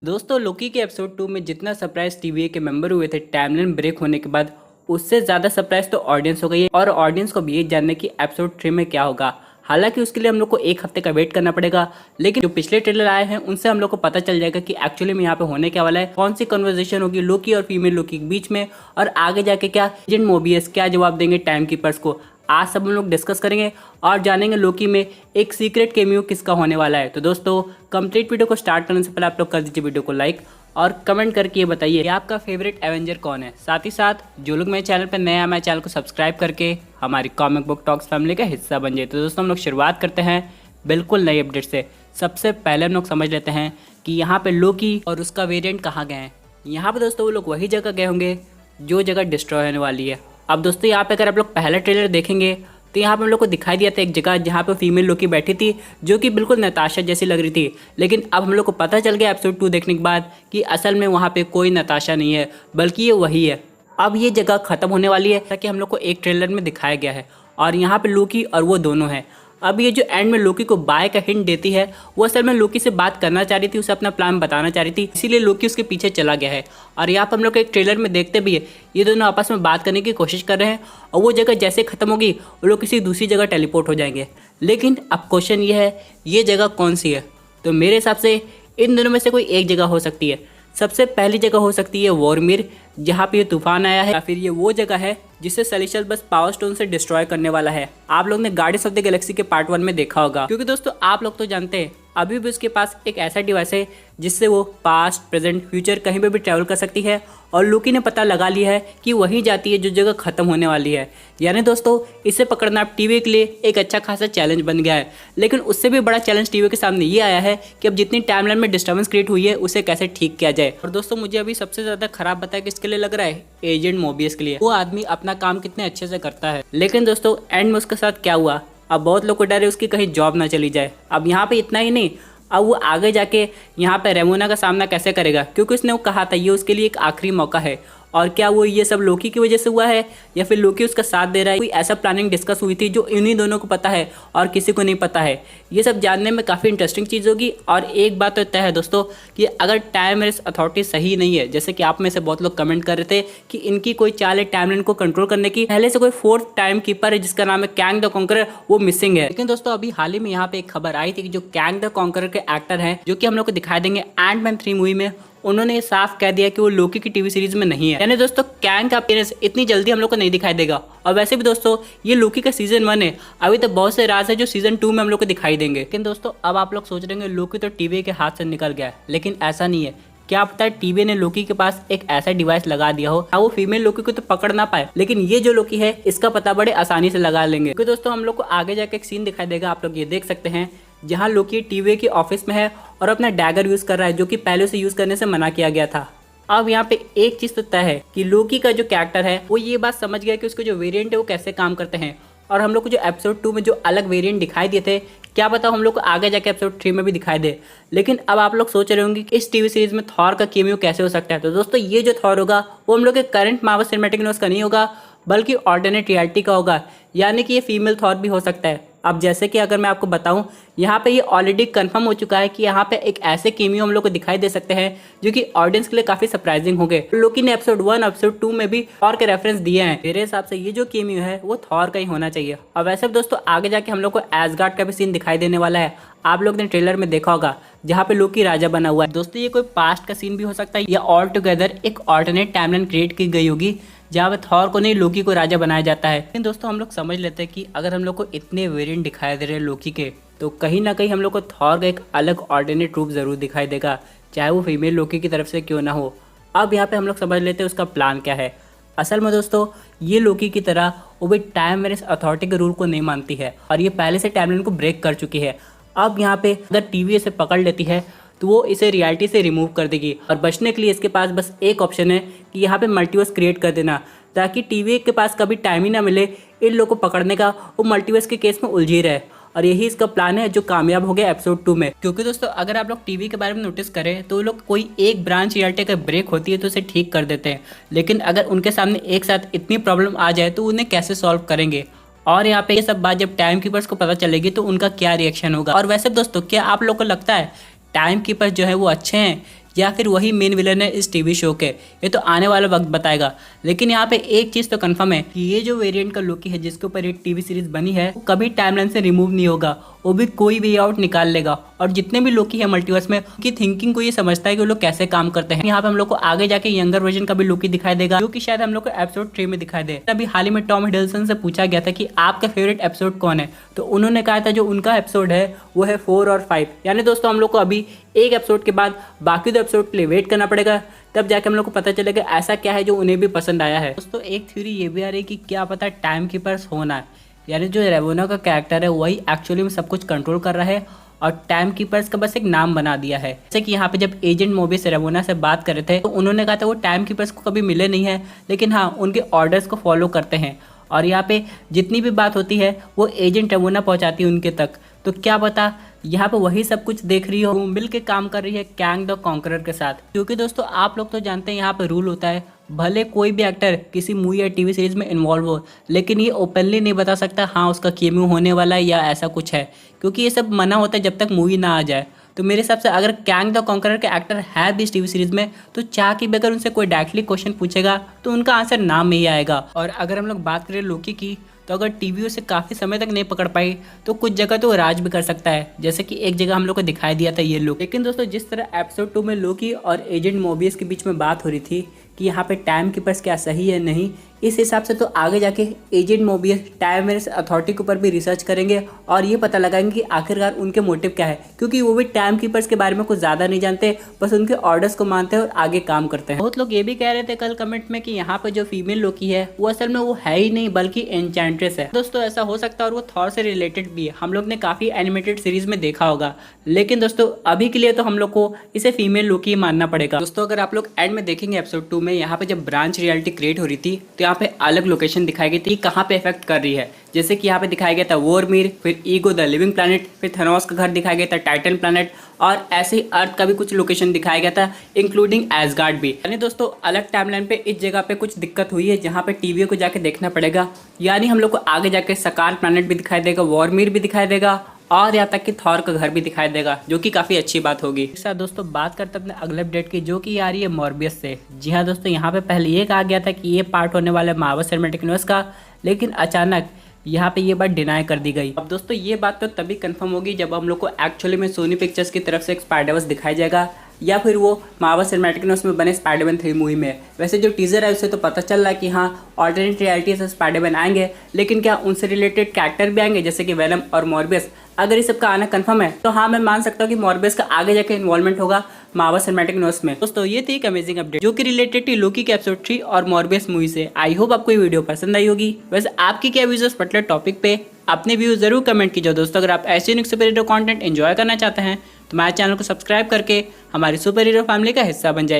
दोस्तों लोकी के एपिसोड 2 में जितना सरप्राइज टीवीए के मेंबर हुए थे टाइमलाइन ब्रेक होने के बाद, उससे ज़्यादा सरप्राइज तो ऑडियंस हो गई है। और ऑडियंस को भी ये जानने की एपिसोड 3 में क्या होगा। हालांकि उसके लिए हम लोग को एक हफ्ते का वेट करना पड़ेगा, लेकिन जो पिछले ट्रेलर आए हैं उनसे हम लोग को पता चल जाएगा कि एक्चुअली में यहाँ पे होने क्या वाला है, कौन सी कन्वर्सेशन होगी लोकी और फीमेल लोकी के बीच में, और आगे जाके क्या एजेंट मोबियस क्या जवाब देंगे टाइम कीपर्स को। आज सब हम लोग डिस्कस करेंगे और जानेंगे लोकी में एक सीक्रेट केमियो किसका होने वाला है। तो दोस्तों कंप्लीट वीडियो को स्टार्ट करने से पहले आप लोग कर दीजिए वीडियो को लाइक और कमेंट करके ये बताइए कि आपका फेवरेट एवेंजर कौन है। साथ ही साथ जो लोग मेरे चैनल पर नए हैं, मेरे चैनल को सब्सक्राइब करके हमारी कॉमिक बुक टॉक्स फैमिली का हिस्सा बन जाए। तो दोस्तों हम लोग शुरुआत करते हैं बिल्कुल नई अपडेट से। सबसे पहले हम लोग समझ लेते हैं कि यहाँ पे लोकी और उसका वेरिएंट कहाँ गए हैं। यहाँ पे दोस्तों वो लोग वही जगह गए होंगे जो जगह डिस्ट्रॉय होने वाली है। अब दोस्तों यहाँ पे अगर आप लोग पहला ट्रेलर देखेंगे तो यहाँ पे हम लोग को दिखाई दिया था एक जगह जहाँ पे फीमेल लोकी बैठी थी, जो कि बिल्कुल नताशा जैसी लग रही थी। लेकिन अब हम लोग को पता चल गया एपिसोड 2 देखने के बाद कि असल में वहाँ पे कोई नताशा नहीं है, बल्कि ये वही है। अब ये जगह ख़त्म होने वाली है ताकि हम लोग को एक ट्रेलर में दिखाया गया है, और यहाँ पे लोकी और वो दोनों हैं। अब ये जो एंड में लोकी को बाय का हिंट देती है, वो असल में लोकी से बात करना चाह रही थी, उसे अपना प्लान बताना चाह रही थी, इसीलिए लोकी उसके पीछे चला गया है। और यहाँ पर हम लोग एक ट्रेलर में देखते भी है ये दोनों आपस में बात करने की कोशिश कर रहे हैं, और वो जगह जैसे ख़त्म होगी वो लोग किसी दूसरी जगह टेलीपोर्ट हो जाएंगे। लेकिन अब क्वेश्चन ये है ये जगह कौन सी है। तो मेरे हिसाब से इन दोनों में से कोई एक जगह हो सकती है। सबसे पहली जगह हो सकती है वॉरमिर, जहाँ पे ये तूफान आया है, या फिर ये वो जगह है जिसे सेलेस्टियल बस पावर स्टोन से डिस्ट्रॉय करने वाला है। आप लोग ने गार्डियंस ऑफ द गैलेक्सी के पार्ट 1 में देखा होगा, क्योंकि दोस्तों आप लोग तो जानते हैं अभी भी उसके पास एक ऐसा डिवाइस है जिससे वो पास्ट प्रेजेंट फ्यूचर कहीं पे भी ट्रैवल कर सकती है। और लोकी ने पता लगा लिया है कि वही जाती है जो जगह खत्म होने वाली है। यानी दोस्तों इसे पकड़ना अब टीवी के लिए एक अच्छा खासा चैलेंज बन गया है। लेकिन उससे भी बड़ा चैलेंज टीवी के सामने ये आया है कि अब जितनी टाइमलाइन में डिस्टर्बेंस क्रिएट हुई है उसे कैसे ठीक किया जाए। और दोस्तों मुझे अभी सबसे ज़्यादा खराब बताया किसके लिए लग रहा है, एजेंट मोबियस के लिए। वो आदमी अपना काम कितने अच्छे से करता है, लेकिन दोस्तों एंड में उसके साथ क्या हुआ, अब बहुत लोग को डर है उसकी कहीं जॉब ना चली जाए। अब यहाँ पे इतना ही नहीं, अब वो आगे जाके यहाँ पे रेमोना का सामना कैसे करेगा, क्योंकि उसने वो कहा था ये उसके लिए एक आखिरी मौका है। और क्या वो ये सब लोकी की वजह से हुआ है या फिर लोकी उसका साथ दे रहा है। कोई ऐसा प्लानिंग डिस्कस हुई थी जो इन्हीं दोनों को पता है और किसी को नहीं पता है। ये सब जानने में काफ़ी इंटरेस्टिंग चीज़ होगी। और एक बात तो तय है दोस्तों कि अगर टाइम रेस अथॉरिटी सही नहीं है, जैसे कि आप में से बहुत लोग कमेंट कर रहे थे कि इनकी कोई चाल है टाइमलाइन को कंट्रोल करने की, पहले से कोई फोर्थ टाइम कीपर है जिसका नाम है कैंग द कॉन्करर, वो मिसिंग है। लेकिन दोस्तों अभी हाल ही में यहाँ पे एक खबर आई थी कि जो कैंग द कॉन्करर के एक्टर हैं, जो कि हम लोग को दिखाई देंगे एंटमैन 3 मूवी में, उन्होंने ये साफ कह दिया कि वो लोकी की टीवी सीरीज में नहीं है। यानी दोस्तों कैंग का अपीयरेंस इतनी जल्दी हम लोग को नहीं दिखाई देगा। और वैसे भी दोस्तों ये लोकी का सीजन 1 है, अभी तो बहुत से राज है जो सीजन 2 में हम लोग को दिखाई देंगे। लेकिन दोस्तों अब आप लोग सोच रहे हैं लोकी तो टीवी के हाथ से निकल गया है, लेकिन ऐसा नहीं है। क्या पता है टीवी ने लोकी के पास एक ऐसा डिवाइस लगा दिया हो, वो फीमेल लोकी को तो पकड़ ना पाए, लेकिन ये जो लोकी है इसका पता बड़े आसानी से लगा लेंगे। क्योंकि दोस्तों हम लोग को आगे जाके एक सीन दिखाई देगा, आप लोग ये देख सकते हैं, जहाँ लोकी टीवी के ऑफिस में है और अपना डैगर यूज कर रहा है, जो कि पहले से यूज करने से मना किया गया था। अब यहाँ पे एक चीज तो तय है कि लोकी का जो कैरेक्टर है वो ये बात समझ गया कि उसके जो वेरिएंट है वो कैसे काम करते हैं। और हम लोग को जो एपिसोड 2 में जो अलग वेरिएंट दिखाई दिए थे, क्या पता हम लोग को आगे जाके एपिसोड 3 में भी दिखाई दे। लेकिन अब आप लोग सोच रहे होंगे कि इस टीवी सीरीज में थॉर का केमियो कैसे हो सकता है। तो दोस्तों ये जो थॉर होगा वो हम लोग के करंट मार्वल सिनेमैटिक यूनिवर्स का नहीं होगा, बल्कि ऑल्टरनेट रियलिटी का होगा। यानी कि ये फीमेल थॉर भी हो सकता है। अब जैसे कि अगर मैं आपको बताऊं, यहाँ पे ये ऑलरेडी कंफर्म हो चुका है कि यहाँ पे एक ऐसे केमियो हम लोग को दिखाई दे सकते हैं जो कि ऑडियंस के लिए काफी सरप्राइजिंग होंगे। लोकी ने एपिसोड 1 एपिसोड 2 में भी थॉर के रेफरेंस दिए हैं। मेरे हिसाब से ये जो केमियो है वो थॉर का ही होना चाहिए। और वैसे दोस्तों आगे जाके हम लोग को एसगार्ड का भी सीन दिखाई देने वाला है। आप लोग ने ट्रेलर में देखा होगा जहाँ पे लोकी राजा बना हुआ है। दोस्तों ये कोई पास्ट का सीन भी हो सकता है या ऑल टुगेदर एक ऑल्टरनेट टाइमलाइन क्रिएट की गई होगी जहाँ पे थॉर को नहीं लोकी को राजा बनाया जाता है। लेकिन दोस्तों हम लोग समझ लेते हैं कि अगर हम लोग को इतने वेरिएंट दिखाई दे रहे हैं लोकी के, तो कहीं ना कहीं हम लोग को थॉर का एक अलग ऑल्टरनेट रूप जरूर दिखाई देगा, चाहे वो फीमेल लोकी की तरफ से क्यों ना हो। अब यहाँ पे हम लोग समझ लेते हैं उसका प्लान क्या है। असल में दोस्तों ये लोकी की तरह वो भी टाइम वेरेंस अथॉरिटी के रूल को नहीं मानती है, और ये पहले से टाइमलाइन को ब्रेक कर चुकी है। अब यहाँ पे अगर टीवी इसे पकड़ लेती है तो वो इसे रियलिटी से रिमूव कर देगी, और बचने के लिए इसके पास बस एक ऑप्शन है कि यहाँ पे मल्टीवर्स क्रिएट कर देना, ताकि टीवी के पास कभी टाइम ही ना मिले इन लोगों को पकड़ने का, वो मल्टीवर्स के केस में उलझी रहे। और यही इसका प्लान है जो कामयाब हो गया एपिसोड 2 में। क्योंकि दोस्तों अगर आप लोग टीवी के बारे में नोटिस करें तो वो लोग कोई एक ब्रांच रियलिटी का ब्रेक होती है तो उसे ठीक कर देते हैं, लेकिन अगर उनके सामने एक साथ इतनी प्रॉब्लम आ जाए तो उन्हें कैसे सॉल्व करेंगे। और यहाँ पे ये सब बात जब टाइम कीपर्स को पता चलेगी तो उनका क्या रिएक्शन होगा। और वैसे दोस्तों क्या आप लोग को लगता है टाइम कीपर्स जो है वो अच्छे हैं या फिर वही मेन विलन है इस टीवी शो के, ये तो आने वाला वक्त बताएगा। लेकिन यहाँ पे एक चीज तो कंफर्म है कि ये जो वेरिएंट का लोकी है जिसके ऊपर एक टीवी सीरीज बनी है वो कभी टाइमलाइन से रिमूव नहीं होगा, वो भी कोई वे आउट निकाल लेगा। और जितने भी लोकी है मल्टीवर्स में उनकी थिंकिंग को ये समझता है कि वो लोग कैसे काम करते हैं। यहाँ पे हम लोग को आगे जाके यंगर वर्जन का भी लोकी दिखाई देगा, जो कि शायद हम लोग को एपिसोड 3 में दिखाई दे। अभी हाल ही में टॉम हिडलसन से पूछा गया था कि आपका फेवरेट एपिसोड कौन है, तो उन्होंने कहा था जो उनका एपिसोड है वो है 4 और 5। यानी दोस्तों हम लोग को अभी एक एपिसोड के बाद बाकी 2 एपिसोड के लिए वेट करना पड़ेगा, तब जाके हम लोग को पता चलेगा ऐसा क्या है जो उन्हें भी पसंद आया है। दोस्तों एक थ्योरी ये भी आ रही है कि क्या पता टाइम कीपर्स होना है, यानी जो रेवोना का कैरेक्टर है वही एक्चुअली में सब कुछ कंट्रोल कर रहा है और टाइम कीपर्स का बस एक नाम बना दिया है। जैसे कि यहाँ पे जब एजेंट मोबियस रेवोना से बात कर रहे थे तो उन्होंने कहा था वो टाइम कीपर्स को कभी मिले नहीं है, लेकिन हाँ उनके ऑर्डर्स को फॉलो करते हैं और यहाँ पे जितनी भी बात होती है वो एजेंट रेवोना पहुँचाती है उनके तक। तो क्या पता यहाँ पे वही सब कुछ देख रही हो, वो मिल के काम कर रही है कैंग द कॉन्करर के साथ। क्योंकि दोस्तों आप लोग तो जानते हैं यहाँ पे रूल होता है, भले कोई भी एक्टर किसी मूवी या टीवी सीरीज में इन्वॉल्व हो, लेकिन ये ओपनली नहीं बता सकता हाँ उसका केमियो होने वाला है या ऐसा कुछ है, क्योंकि ये सब मना होता है जब तक मूवी ना आ जाए। तो मेरे हिसाब से अगर कैंग द कॉन्करर के एक्टर है भी इस टीवी सीरीज में तो चाह के भी अगर उनसे कोई डायरेक्टली क्वेश्चन पूछेगा तो उनका आंसर नाम में ही आएगा। और अगर हम लोग बात करें लोकी की, तो अगर टीवी उसे काफ़ी समय तक नहीं पकड़ पाई तो कुछ जगह तो राज भी कर सकता है, जैसे कि एक जगह हम लोग को दिखाई दिया था ये लोग। लेकिन दोस्तों जिस तरह एपिसोड 2 में लोकी और एजेंट मोबियस के बीच में बात हो रही थी कि यहाँ पे टाइम कीपर्स क्या सही है नहीं, इस हिसाब से तो आगे जाके एजेंट मोबियस टाइम अथॉरिटी के ऊपर भी रिसर्च करेंगे और ये पता लगाएंगे कि आखिरकार उनके मोटिव क्या है, क्योंकि वो भी टाइम कीपर्स के बारे में कुछ ज़्यादा नहीं जानते, बस उनके ऑर्डर्स को मानते हैं और आगे काम करते हैं। बहुत लोग ये भी कह रहे थे कल कमेंट में कि यहाँ पर जो फीमेल लोकी है वो असल में वो है ही नहीं बल्कि एन्चेंट्रेस है। दोस्तों ऐसा हो सकता है और वो थॉर से रिलेटेड भी है, हम लोग ने काफ़ी एनिमेटेड सीरीज में देखा होगा, लेकिन दोस्तों अभी के लिए तो हम लोग को इसे फीमेल लोकी मानना पड़ेगा। दोस्तों अगर आप लोग एंड में देखेंगे एपिसोड 2 में यहाँ पे जब ब्रांच रियलिटी क्रिएट हो रही थी तो यहाँ पे अलग लोकेशन दिखाई गई थी कहाँ पे इफेक्ट कर रही है। जैसे कि यहाँ पे दिखाया गया था वोरमीर, फिर ईगो द लिविंग प्लैनेट, फिर थेनोस का घर दिखाया गया था टाइटन प्लैनेट, और ऐसे ही अर्थ का भी कुछ लोकेशन दिखाया गया था इंक्लूडिंग एसगार्ड भी। यानी दोस्तों अलग टाइमलाइन पे इस जगह पे कुछ दिक्कत हुई है जहाँ पे टीवी को जाके देखना पड़ेगा, यानी हम लोग को आगे जाके सकार प्लैनेट भी दिखाई देगा, वॉरमीर भी दिखाई देगा और यहाँ तक कि थॉर का घर भी दिखाई देगा, जो कि काफ़ी अच्छी बात होगी। इस साथ दोस्तों बात करते अपने अगले अपडेट की, जो कि आ रही है मॉर्बियस से। जी हाँ दोस्तों, यहाँ पे पहले ये कहा गया था कि ये पार्ट होने वाला है मार्वल सिनेमैटिक यूनिवर्स का, लेकिन अचानक यहाँ पे ये बात डिनाई कर दी गई। अब दोस्तों ये बात तो तभी कंफर्म होगी जब हम लोग को एक्चुअली में सोनी पिक्चर्स की तरफ से एक स्पाइडरवर्स दिखाया जाएगा या फिर वो मार्वल सिनेमैटिक यूनिवर्स में बने स्पाइडरमैन 3 मूवी में। वैसे जो टीजर है उससे तो पता चल रहा है कि हाँ ऑल्टरनेट रियलिटी से स्पाइडरमैन आएंगे, लेकिन क्या उनसे रिलेटेड कैरेक्टर भी आएंगे जैसे कि वेनम और मॉर्बियस? अगर ये सबका आना कंफर्म है तो हाँ मैं मान सकता हूँ कि मॉर्बियस का आगे जाके इन्वॉल्वमेंट होगा मार्वल सिनेमैटिक यूनिवर्स में। दोस्तों ये थी एक अमेजिंग अपडेट जो कि रिलेटेड थी लोकी के एपिसोड 3 और मॉर्बियस मूवी से। आई होप आपको ये वीडियो पसंद आई होगी। वैसे आपकी क्या व्यूज पर्टिकुलर टॉपिक पे अपने व्यूज जरूर कमेंट कीजिए। दोस्तों अगर आप ऐसे unique super hero content enjoy करना चाहते हैं तो हमारे चैनल को सब्सक्राइब करके हमारी सुपर हीरो फैमिली का हिस्सा बन जाइए।